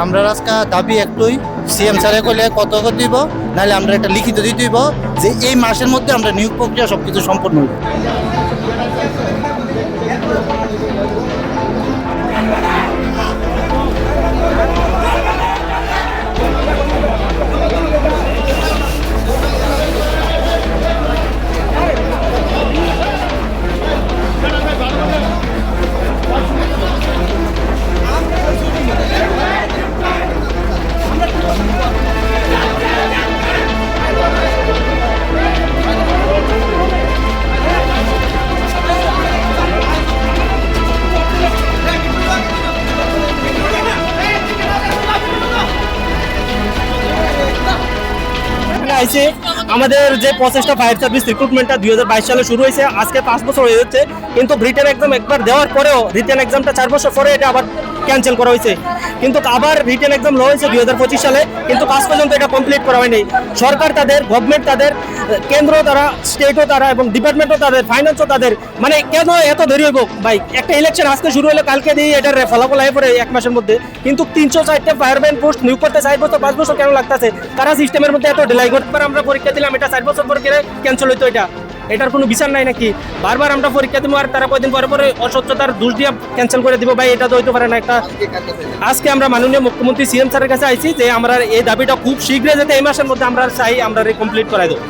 আমরা আজকে দাবি একটুই, সিএম স্যারে কইলে কত দিব, নাহলে আমরা একটা লিখিত দিতে দিব যে এই মাসের মধ্যে আমরা নিয়োগ প্রক্রিয়া সবকিছু সম্পূর্ণ হইব। আইছে আমাদের যে প্রসেসটা ফায়ার সার্ভিস রিক্রুটমেন্টটা 2022 সালে শুরু হয়েছে, আজকে 5 বছর হয়ে যাচ্ছে, কিন্তু রিটেন এক্সাম একবার দেওয়ার পরেও রিটেন এক্সামটা 4 বছর পরে এটা আবার ক্যান্সেল করা হয়েছে। কিন্তু আবার রিটেন এক্সাম লো হয়েছে 2025 সালে, কিন্তু আজ পর্যন্ত এটা কমপ্লিট করা হয়নি। সরকার তাদের, গভর্নমেন্ট তাদের, কেন্দ্র তারা, স্টেটও তারা এবং ডিপার্টমেন্টও তাদের, ফাইন্যান্সও তাদের, মানে কেন এত দেরি হইব ভাই? একটা ইলেকশন আজকে শুরু হলে কালকে দিয়ে এটার ফলাফল আয় পড়ে 1 মাসের মধ্যে, কিন্তু 304টা ফায়ারম্যান পোস্ট নিয়োগ করতে 4 বছর 5 বছর কেন লাগতেছে? তারা সিস্টেমের মধ্যে এত ঢিলাই করতে পারে। আমরা পরীক্ষা দিলাম, এটা 4 বছর পর ক্যান্সেল হইতো, এটার কোনো বিচার নাই নাকি? বারবার আমরা পরীক্ষা দিব আর তারা কয়েকদিন পরে পরে অস্বচ্ছতার দোষ দিয়ে ক্যান্সেল করে দিব। ভাই এটা তো হইতে পারে না। একটা আজকে আমরা মাননীয় মুখ্যমন্ত্রী সিএম স্যারের কাছে আইছি যে আমরা এই দাবিটা খুব শীঘ্রই যাতে এই মাসের মধ্যে আমরা চাই আমরা কমপ্লিট করাই দেবো।